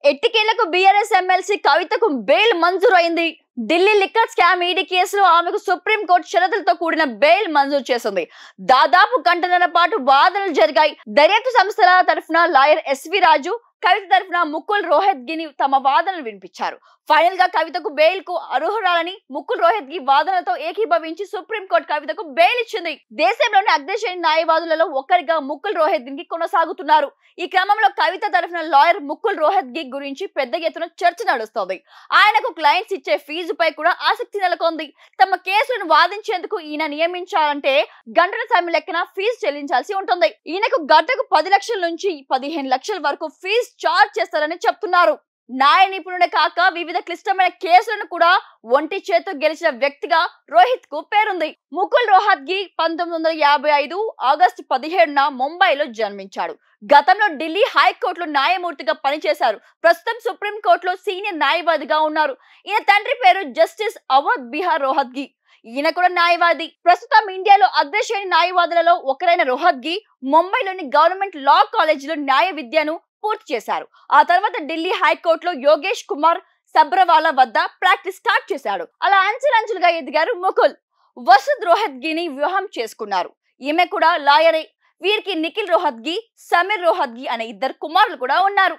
ఎట్టికేలకు BRS MLC కవితకు bail మంజూరు అయింది. ఢిల్లీ లిక్కర్ స్కామ్ ఈడీ కేసులో ఆమెకు సుప్రీంకోర్టు షరతులతో కూడిన బెయిల్ మంజూరు చేసింది. దాదాపు గంటన్నర పాటు వాదనలు జరిగాయి. దర్యాప్తు సంస్థల తరఫున లాయర్ ఎస్వి రాజు, కవిత తరఫున ముకుల్ రోహత్గిని తమ వాదనలు వినిపించారు. ఫైనల్ గా కవితకు బెయిల్ కు అర్హురాలని ముకుల్ రోహత్గి వాదనలతో ఏకీభవించి సుప్రీంకోర్టు కవితకు బెయిల్ ఇచ్చింది. దేశంలోని అగ్రశ్రేణి న్యాయవాదులలో ఒక్కరిగా ముకుల్ రోహత్గి కొనసాగుతున్నారు. ఈ క్రమంలో కవిత తరఫున లాయర్ ముకుల్ రోహత్గి గురించి పెద్ద ఎత్తున చర్చ నడుస్తోంది. ఆయనకు క్లయింట్స్ ఇచ్చే ఫీజుపై కూడా ఆసక్తి నెలకొంది. తమ కేసులను వాదించేందుకు ఈయన నియమించాలంటే గంటల సమయం లెక్కన ఫీజు చెల్లించాల్సి ఉంటుంది. ఈయనకు గంటకు 10 లక్షల నుంచి 15 లక్షల వరకు ఫీజు చార్జ్ చేస్తారని చెప్తున్నారు. న్యాయ నిపుణుడే కాక వివిధ క్లిష్టమైన కేసులను కూడా ఒంటి చేతు గెలిచిన వ్యక్తిగా రోహిత్ కు పేరుంది. ముకుల్ రోహత్గి 1955 ఆగస్టు 17న ముంబైలో జన్మించాడు. గతంలో ఢిల్లీ హైకోర్టులో న్యాయమూర్తిగా పనిచేశారు. ప్రస్తుతం సుప్రీంకోర్టులో సీనియర్ న్యాయవాదిగా ఉన్నారు. ఈయన తండ్రి పేరు జస్టిస్ అవధ్ బిహార్ రోహత్గి. ఈయన కూడా న్యాయవాది. ప్రస్తుతం ఇండియాలో అగ్రశ్రేణి న్యాయవాదులలో ఒకరైన రోహత్గి ముంబైలోని గవర్నమెంట్ లా కాలేజీలో న్యాయ విద్యను పూర్తి చేశారు. ఆ తర్వాత ఢిల్లీ హైకోర్టులో యోగేష్ కుమార్ సబ్రవాలా వద్ద ప్రాక్టీస్ స్టార్ట్ చేశాడు. అలా అంచెలంచెలుగా ఎదిగారు ముకుల్. వసుద్ రోహత్గిని వివాహం చేసుకున్నారు. ఈమె కూడా లాయరే. వీరికి నిఖిల్ రోహత్గి, సమీర్ రోహత్గి అనే 2 కుమారులు కూడా ఉన్నారు.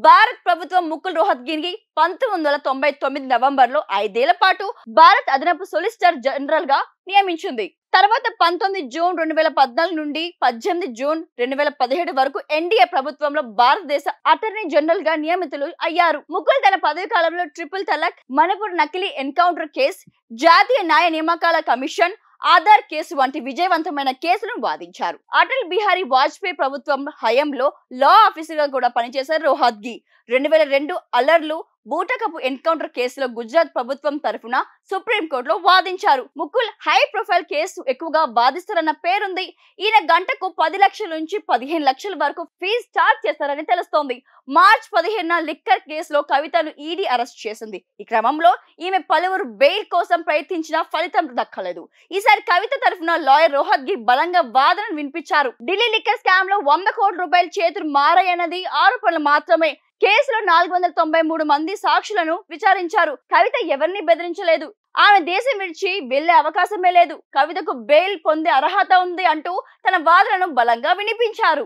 భారత్ ప్రభుత్వం ముకుల్ రోహత్గిని 1999 నవంబర్లో 5 ఏళ్ల పాటు భారత్ అదనపు సొలిసిటర్ జనరల్ గా నియమించింది. తర్వాత 19 జూన్ 2014 నుండి 18 జూన్ 2017 వరకు ఎన్డీఏ ప్రభుత్వంలో భారతదేశ అటార్నీ జనరల్ గా నియమితులు అయ్యారు. ముకుల్ తన పదవి కాలంలో ట్రిపుల్ తలాక్, మణిపూర్ నకిలీ ఎన్కౌంటర్ కేసు, జాతీయ న్యాయ నియామకాల కమిషన్, ఆధార్ కేసు వంటి విజయవంతమైన కేసులను వాదించారు. అటల్ బిహారీ వాజ్పేయి ప్రభుత్వం హయాంలో లా ఆఫీసర్ గా కూడా పనిచేశారు రోహత్గి. 2002 అల్లర్లు, బూటకపు ఎన్కౌంటర్ కేసులో గుజరాత్ ప్రభుత్వం తరఫున సుప్రీంకోర్టులో వాదించారు. ముకుల్ హై ప్రొఫైల్ కేసు ఎక్కువగా బాధిస్తారన్న పేరుంది. ఈయన గంటకు 10 లక్షల నుంచి 15 లక్షల వరకు ఫీజు చార్జ్ చేస్తారని తెలుస్తోంది. మార్చి 15న లిక్కర్ కేసులో కవితను ఈడీ అరెస్ట్ చేసింది. ఈ క్రమంలో ఈమె పలువురు బెయిల్ కోసం ప్రయత్నించినా ఫలితం దక్కలేదు. ఈసారి కవిత తరఫున లాయర్ రోహత్గి బలంగా వాదనలు వినిపించారు. ఢిల్లీ లిక్కర్ స్కామ్ లో 100 కోట్ల రూపాయల చేతులు మారాయన్నది ఆరోపణలు మాత్రమే. కేసులో 493 మంది సాక్షులను విచారించారు. కవిత ఎవరిని బెదిరించలేదు. ఆమె దేశం విడిచి వెళ్లే అవకాశమే లేదు. కవితకు బెయిల్ పొందే అర్హత ఉంది అంటూ తన వాదనను బలంగా వినిపించారు.